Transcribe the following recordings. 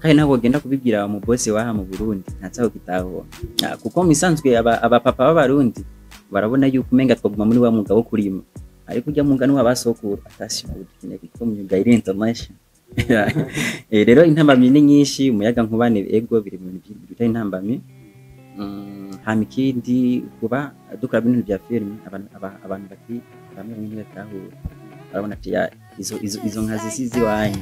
kandi naho wogenda kubibwira mu boss waha mu Burundi ntazaho gitaho kuko misanzwe aba papa b'abarundi barabona yuko umenga twaguma muri wa mwuga wo kurima ariko ujya mu ngano wabasokura atashima gukeneye kuko mu myuga iri international rero intambamye ni nyinshi umuyaga nkubane ego biri mu bintu bitari intambamye hama ikindi kuba dukora ibintu bya filime abantu bati bamwe mu bintu batahura barabona ati izo nkazi sizi wanyu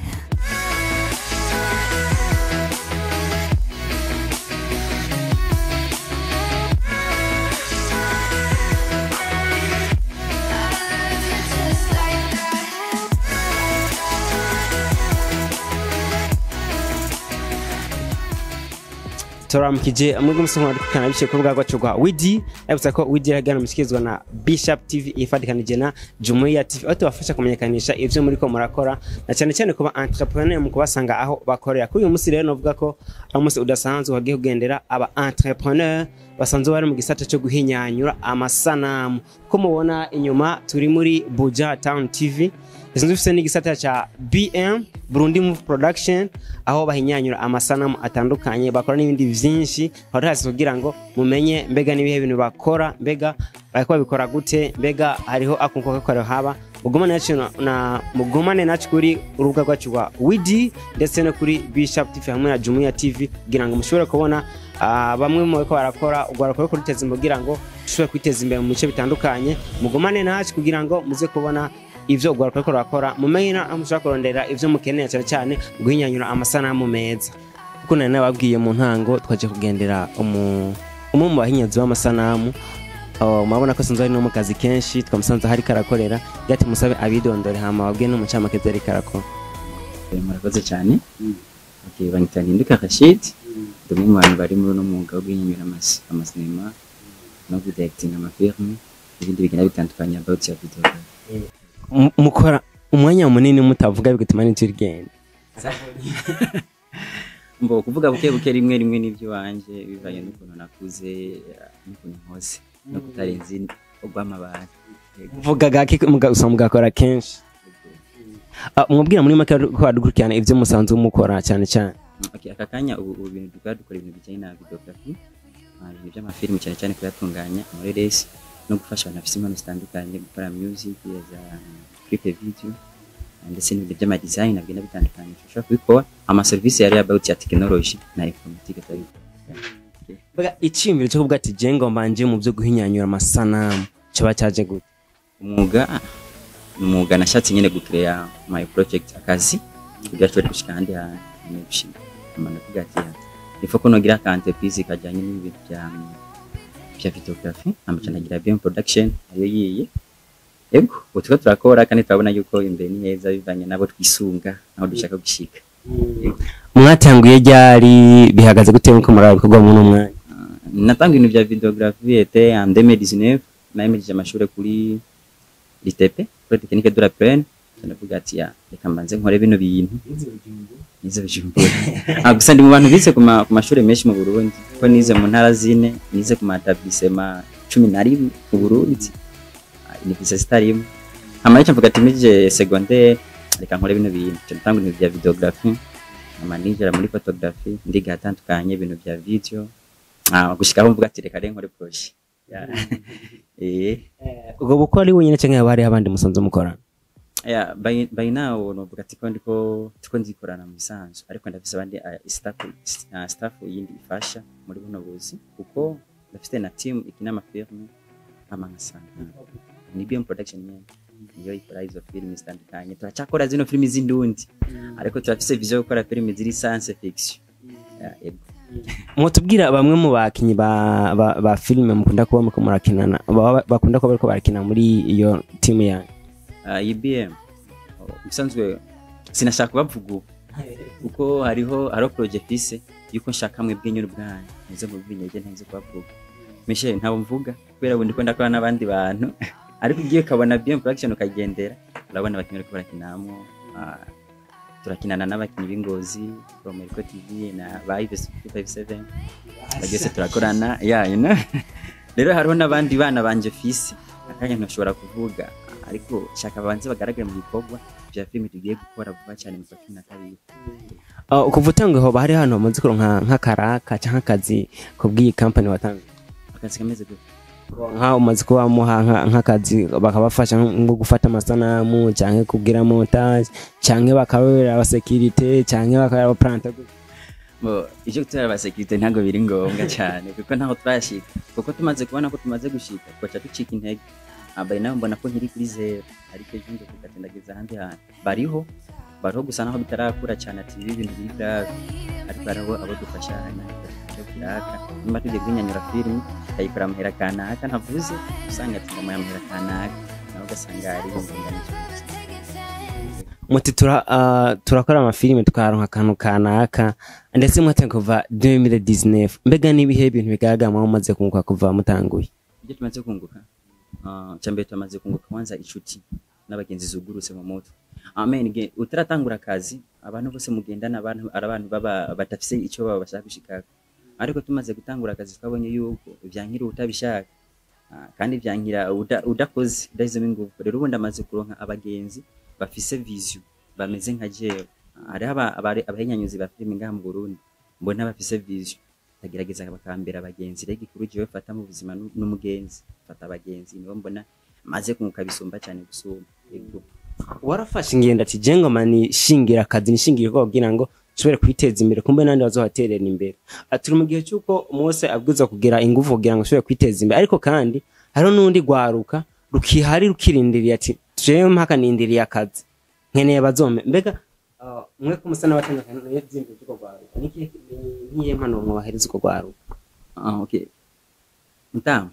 Turamukije amwe musonga dukana bice ku rubuga rwacu rwa Widi yabutsa ko Widi yagana mushikizwa na Bishop TV ifadikanije na Jumuiya TV aho tubafasha kumenyekanisha ivyo muri ko murakora na cyane cyane kuba entrepreneur mu kubasanga aho bakorera kuri uyu munsi rero novuga ko ari umunsi udasanzwe wagiye kugendera aba entrepreneur basanzwe bari mu gisata cyo guhinyanyura amasanamu ko mubona inyuma turi muri Buja Town TV isanzwe ifite n'igisata cha BM Burundi Move Production aho bahinyanyura amasanamu atandukanye bakora n'ibindi vyinshi aho hasi kugira ngo mumenye mbega nibihe bintu bakora mbega bariko babikora gute mbega hariho akunko kakora haba mugumane nacu kuri urubuga rwacu rwa Widi ndetse no kuri Bishop TV hamwe na Jumuiya TV kugira ngo mushobore kubona bamwe mu bako barakora ugwarakora kuri teza kugira ngo dushobore kwiteza imbere mu bice bitandukanye mugumane nacu kugira ngo muze kubona ivyo ugwarakora rakora mumenye na amushaka kurondera ivyo mukeneye cyane cyane guhinyanyura amasanamu meza kuko nari nababwiye mu ntango twaje kugendera umwe mu bahinyazi b'amasanamu mabona ko sanzwe ari no mu kazi kenshi twamusanze hari karakorera yati musabe abidondore hama wabwiye no mu cyamakezeri karakora murakoze cyane okay banyita Hinduka Rashid ndumwe mu bantu bari muri no mwuga wo guhinyanyura amasinema no directing amafilm ibindi bigenda bitandukanye about ya video mukora umwanya munini mutavuga bigatuma n'intirigenda mbo kuvuga buke rimwe n'ibyo wanje bivanye n'ukuntu nakuze n'ukuntu nkose no kutarenzi ogwamabara vuga gake mugakora kenshi mwubwira muri make ko badukurikirana ivyo musanzwe mukora cyane cyane okay akakanya ubu bintu dukora ibintu bijanye na videography ibintu by'amafilm cyane cyane kuyatunganya muri resi no gufasha abantu bafite impano zitandukanye gukora music za clip video ndetse n'ibindi by'ama design nabyo bitandukanye ushobora kubikora ama service yari about ya technology na informatique tari baga ichimbiro cyo kuvuga ati je ngomba nje mu byo guhinyanyura amasanamu cyo cyaje gute umwuga nashatse nyine gucreate my project akazi kugira gushika handi hantu gushika amana kugira ati ifo ko nogira ka entreprise kajyanye n'ibintu bya videography amacana gira BM Production ayo yiye ego utwo turakora kandi turabona yuko imbere ni heza bivanye nabo twisunga aho dushaka gushika mwatanguye ryari bihagaze gute muko muraba bikorwa mu mwanya natanga ibintu bya videography était en 2019 nayimeje amashuri kuri l'ITP pour technique de la plaine ndavuga ati ya reka mbanze nkore bino bintu nize bijumbura gusa ndi mu bantu bize ku mashuri menshi mu Burundi ko nize mu ntara zine nize ku matablisema 11 mu Burundi université tarim amayica mvuga ati mije secondaire reka nkore bino bintu natanga ibintu bya videography manager muri photography ndiga atandukanye ibintu bya video gushikaho mvuga ati reka nkore projet ubwo bukora ari wenyine cyangwa bari abandi musanze mukora by now no bugati ko ndiko nzikorana mu bisanzwe ariko ndafise abandi staff yindi ifasha muri buno buzi kuko ndafite na team ikinama firme amangasanga ni BM Production nyene iyo ikora izo film zitandukanye turacakora zino film z'indundi ariko turafise vision yo gukora film ziri science fiction mutubwira bamwe mu bakinyi ba filime mukunda kuba muko murakinana bakunda kuba bariko barakina muri iyo team yanyu IBM bisanzwe sinashaka bavuga uko hariho project ise yuko nshaka mwebwe nyine ubwanyu nizo mu binyege ntazo kubavuga Michel ntabo mvuga kubera bundi ko ndakora n'abandi bantu ariko ugiye kabona BM Production ukagendera urabona abakinyi bariko barakinamo turakinana n'abakinyi b'Ingozi Promerico TV na Vibes 257 bagese turakorana rero hariho n'abandi bana banje fisi akanya ntashobora kuvuga ariko shaka banze bagaragara mu bikorwa vya filime tugiye gukora vuba cyane mu 12. Kuva utanguye bari hano bamaze kuronka nk'akaraka canke akazi kubwiyi company watanze akazi kameze gute nka umaze kuba muha nk'akazi bakabafasha nko gufata amasanamu canke kugira montage canke bakabera aba security canke bakaba planta icyo gutera aba security ntago biri ngombwa cyane kuko ntaho twashika kuko tumaze kubona ko tumaze gushika twaca ducika intege abari nawe mbona ko nkiri kuri zero ariko ejo nje kugatendageza ahandi hantu bariho gusa naho bitarakura cyane ati ibi bintu biri grave ariko bariho abo dufashanya cyo kiraka nimba tugiye kwinyanyura film kayikora amahera kanaka ntavuze usanga ati ngo amahera kanaka naho ugasanga ari ibinganije muti turakora amafilime tukaronka akantu kanaka ndetse mwate kuva 2019 mbega nibihe ibintu bigaragara mu maze kunguka kuva mutanguye ibyo tumaze kunguka cyambere tumaze kunguka kwanza icuti n'abagenzi zugurutse mu moto amen utaratangura akazi abantu bose mugendana abantu baba batafise icyo baba bashaka gushika ariko tumaze gutangura akazi twabonye yuko byankira utabishaka kandi byankira udakoze dahize mingufu rero ubundi amaze kuronka abagenzi bafise vision bameze nka jewe ari abahenyanyuzi ba filime ngaha mu Burundi mbona bafise vision tagerageza bakambera abagenzi rege kuri jewe fata mu buzima n'umugenzi fata abagenzi nibo mbona maze kunguka bisumba cyane gusumba yego warafashe ingenda ati jengo mani shingira akazi nishingiye ko kugira ngo subire kwiteza imbere kumbe nandi bazohaterera imbere aturi mu gihe cyuko umwose abwiza kugira ingufu kugira ngo subire kwiteza imbere ariko kandi hariho nundi gwaruka rukihari rukirindiriye ati jewe mpaka nindiriye akazi nkeneye bazome mbega mwe ko musana batandukanye n'izindi cyuko gwaruka niki niye mpano mu bahereza uko gwaruka okay mutama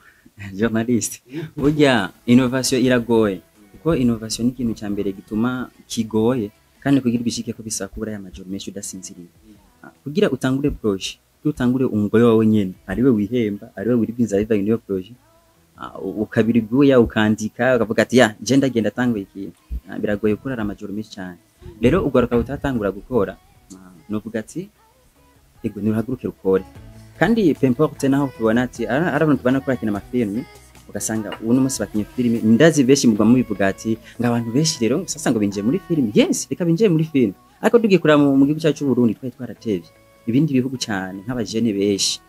journalist burya innovation iragoye kuko innovation ni ikintu cya mbere gituma kigoye kandi kugira bishike ko bisakura ya major menshi udasinziriye kugira utangure projet utangure umugore wawe nyene ariwe wihemba ariwe wiribinza biva iyo projet ukabiriguya ukandika ukavuga ati ya je ndagenda tango iki biragoye kurara amajoro menshi cyane rero ugaruka utatangura gukora novuga ati ego nirahaguruke ukore kandi pemporte naho tubona ati arabona tubana ko akina amafilme ugasanga uno munsi bakinye filme ndazi beshi mugwa mubivuga ati ngabantu beshi rero sasa ngo binje muri filme yes reka binje muri filme ariko tugiye kuraba mu gihugu cyacu cy'u Burundi twaratevye ibindi bihugu cyane nk'abajene beshi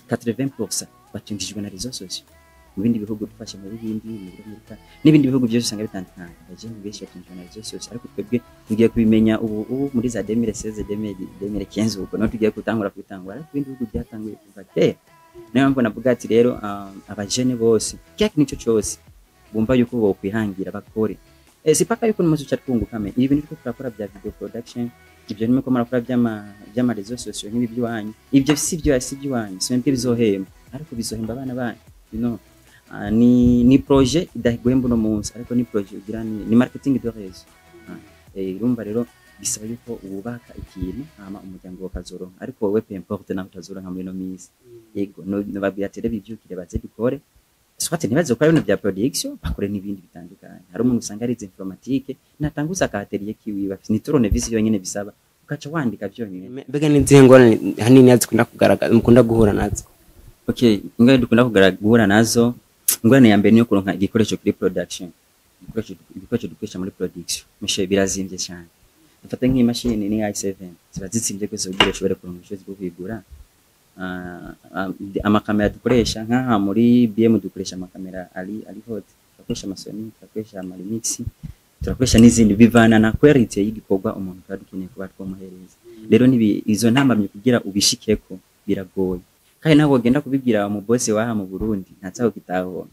80% batingijwe na réseaux sociaux mu bindi bihugu dufashe mu bindi muri Amerika n'ibindi bihugu byose usanga bitandukanye abajene beshi batingijwe na réseaux sociaux ariko twebwe tugiye kubimenya ubu muri za 2016 2015 ubwo no tugiye gutangura ariko ibindi bihugu byatanguye kuva kera nayo mbona navuga ati rero abajene bose cyaki nico cyose bumva yuko bo kwihangira bakore sipaka yuko n'umuzi cyatwunguka me ibi bintu twakora bya video production ibyo nimwe ko marakora byama réseaux sociaux nk'ibi by'wanyu ibyo si byo wanyu simple bizohemba ariko bizohemba abana banyu no ni projet idahigwembo no munsi ariko ni projet ugira ni marketing de réseau urumva rero bisaba yuko ubaka ikintu ama umuryango wakazoronka ariko wowe pe importe naho utazoronka muri no misi yego no babwira televiziyo baze dukore swate ntibaze ko ibintu bya production bakore n'ibindi bitandukanye hari umuntu usanga ari informatique natanguza ka atelier kiwi bafite ni tournevis yonyene bisaba ukaca wandika byonyene mbega n'inzengorane hanini yazikunda kugaragaza mukunda guhura nazo okay ingane dukunda guhura nazo ingane ya mbere niyo kuronka igikoresho kuri production ibikoresho dukoresha muri production mishe birazimvye cyane ufata nk'imashini ni i7 ziba zitsimvye kwese ugira ushobore kuronka ubushobozi bwo kwigura amakamera dukoresha nkaha muri BM dukoresha amakamera ali hot dukoresha Sony dukoresha Marimix turakoresha n'izindi bivana na quality y'igikorwa umuntu kadukeneye kuba twomuhereza rero nibi izo ntambamye kugira ubishikeko biragoye kandi nabo genda kubibwira mu boss waha mu Burundi ntatsaho kitaho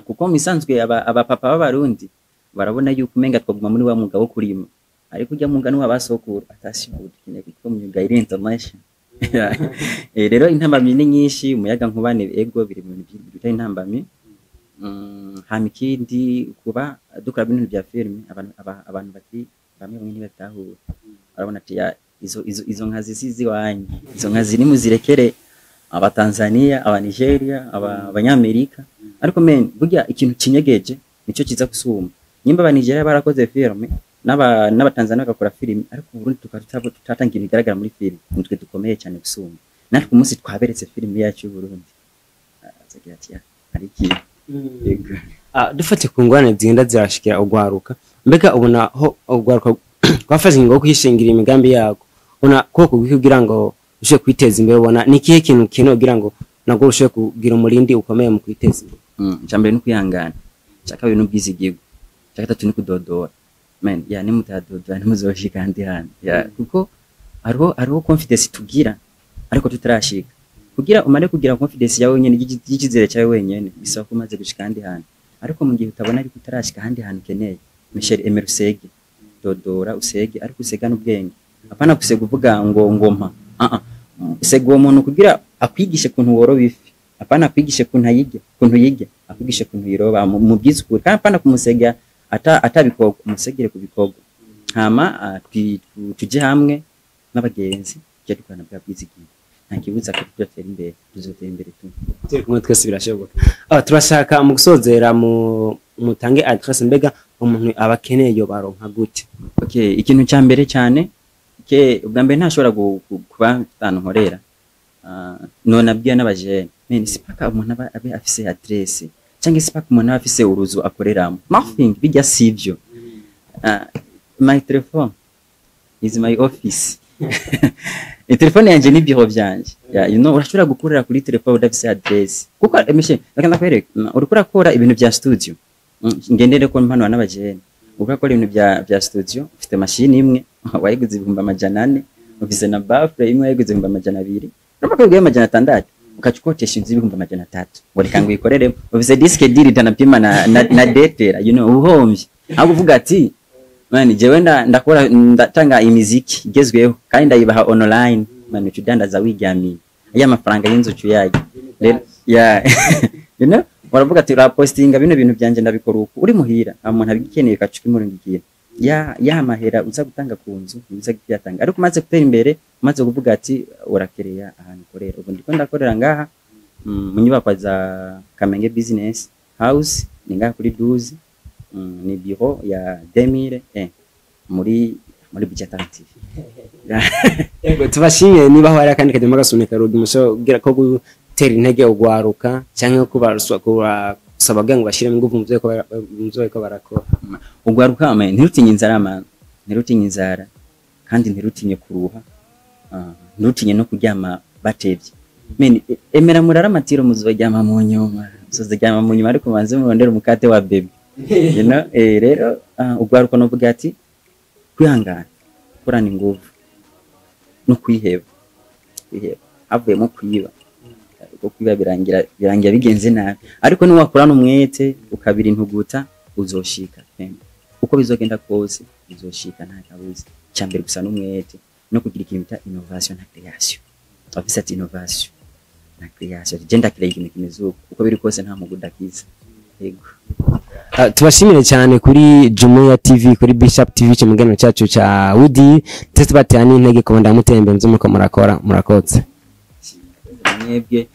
kuko misanzwe aba papa b'abarundi barabona yuko umenga twaguma muri wa mugabo kurima ariko ujya mungano wabasokura atasi udukeneye kuko myuga iri international rero intambamye ni nyinshi umuyaga nkubane ego biri mu bintu bitari intambamye hamikindi kuba dukora ibintu bya filme abantu bati bamwe ntibatahura arabona ati izo nkazi sizi wanyu izo nkazi ni muzirekere aba Tanzania aba Nigeria abanyamerika ariko men burya ikintu kinyegeje nico kiza gusuma nyimba aba Nigeria barakoze filme n'aba Tanzania bakora filme ariko Burundi tutatangira igaragara muri filme nitwe dukomeye cyane gusuma natwe umunsi twaberetse filme yacu y'u Burundi azagira ati ari iki dufate ku ngwane zigenda zirashikira ugwaruka mbega ubona ho ugwaruka twafashe ingo kwishingira imigambi yako ubona ko kugira ngo ushe kwiteza imbere ubona ni kihe kintu kugira ngo nabwo ushe kugira umurindi ukomeye mu kwiteza imbere cyambere no kwihangana cyaka bintu bwizigirwa cyaka tatu ni kudodora man ya ni mutadodora ni muzoshika ndi hano ya kuko ariho confidence tugira ariko tutarashika kugira umare kugira confidence yawe nyene y'ikizere cyawe wenyene bisaba ko maze gushika ndi hano ariko mu gihe utabona ariko utarashika handi hantu keneye Michel Emerusege dodora usege ariko usegana ubwenge apana kusega uvuga ngo ngoma usega uwo muntu kugira akwigishe kuntu woro bifi apana akwigishe kuntu yige akwigishe kuntu yiroba mu byizukuri kandi apana kumusega atabikoko umusegere kubikoko hama tuje hamwe n'abagenzi cyo dukana bwa bwizigiye nta kibuza ko tutera imbere tuzotera imbere tu turi kumwe twese birashoboka turashaka mu gusozera mutange adresse mbega umuntu abakeneye yo baronka gute okay ikintu cya mbere cyane ubwa mbere ntashobora kuba tankorera none abwiye n'abajene men sipaka umuntu abe afise adresse cyangwa sipaka umuntu afise uruzu akoreramo nothing bijya sivyo my telephone is my office telefone yanje ni biro byanje urashobora gukorera kuri telefone udafise adresse kuko emishe nakanda kwereka urikora kora ibintu bya studio ngendere ko mpano n'abajene ukakora ibintu bya studio ufite machine imwe wayiguze 400 ufise na bafre imwe wayiguze 200 urumva ko 600 ukachukotesha inzi 300 ngo reka ngo ikorere ufise disk deal tanapima na data uhomvye ahubwo uvuga ati mani jewe ndakora ndatanga imiziki igezweho kandi ndayibaha online mani ucudandaza wiryamiye aya mafaranga y'inzucu yaje ya waravuga ati rapostinga bino bintu byanje ndabikora uko uri muhira umuntu abikeneye kacuka imurungikiye ya mahera uza gutanga ku nzu uza kuyatanga ariko maze gutera imbere maze kuvuga ati urakereya ahantu korera ubu ndiko ndakorera ngaha mu nyubako za Kamenge Business House ni ngaha kuri 12 ni biro ya 2000 muri budget active yego tubashimiye niba ho ari kandi kadema gasunika rodi musho gira ko gutera intege ugwaruka cyangwa kubaruswa kusaba ngo bashire ingufu muzwe ko barakora ugwaruka ntirutinye inzara man ntirutinye inzara kandi ntirutinye kuruha ntirutinye no kuryama batevye men emera murara matiro muzoryama mu nyuma muzoryama mu nyuma ariko manze murondera umukate wa baby rero ugwaruka no vuga ati kwihangana kurana ingufu no kwiheba avuyemo kwiba uko kwiba birangira bigenze nabi ariko ni wakorana umwete ukabira intuguta uzoshika uko bizogenda kose uzoshika nta kabuza cyambere gusa n'umwete no kugira ikintu bita innovation na creation office at innovation na creation genda create ikintu uko biri kose nta mugudakiza yego tubashimire cyane kuri Jumuiya TV kuri Bishop TV cyo mugano cyacu cha Woody tete batani intege ko ndamutembe nzo muko murakora murakotse mwebwe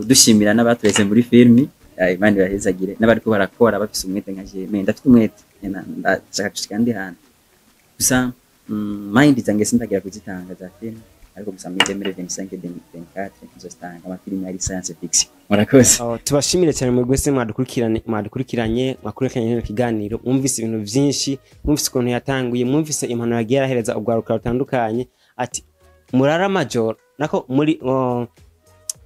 dushimira n'abatureze muri filmi Imana bahezagire n'abari ko barakora bafise umwete nkaje ndafite umwete ndashaka kandi hano gusa mind zange sindagira kuzitanga za film ariko gusa muri 2025 2024 nzostanga amafilimi ari science fiction murakoze tubashimire cyane mu gwese mwadukurikiranye no kiganiro mwumvise ibintu byinshi mwumvise ukuntu yatanguye mwumvise impano yagiye arahereza ubwaruka rutandukanye ati murara major nako muri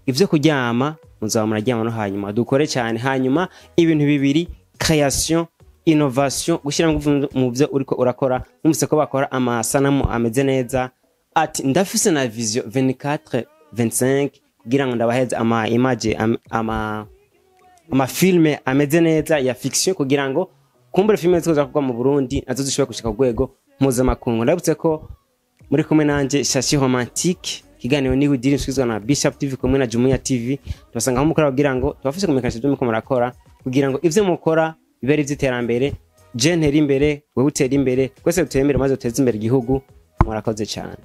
ivyo kuryama muzaba muraryama no hanyuma dukore cyane hanyuma ibintu bibiri création innovation gushira mu byo uriko urakora mwumvise ko bakora amasanamu ameze neza ati ndafise na vision 24 25 kugira ngo ndabaheze ama image ama filme ameze neza ya fiction kugira ngo kumbure filme zizoza kugwa mu Burundi nazo zishobora gushika kugwego mpuzamakungu ndabutse ko muri kumwe nanje Shashi Romantique kiganiro ni Woody nshizwa na Bishop TV kumwe na Jumuiya TV tubasanga aho mukora kugira ngo tubafishe kumekanisha byo mukorakora kugira ngo ivyo mukora bibere vy'iterambere je ntera imbere wewe utera imbere twese dutere imbere maze uteze imbere igihugu murakoze cyane.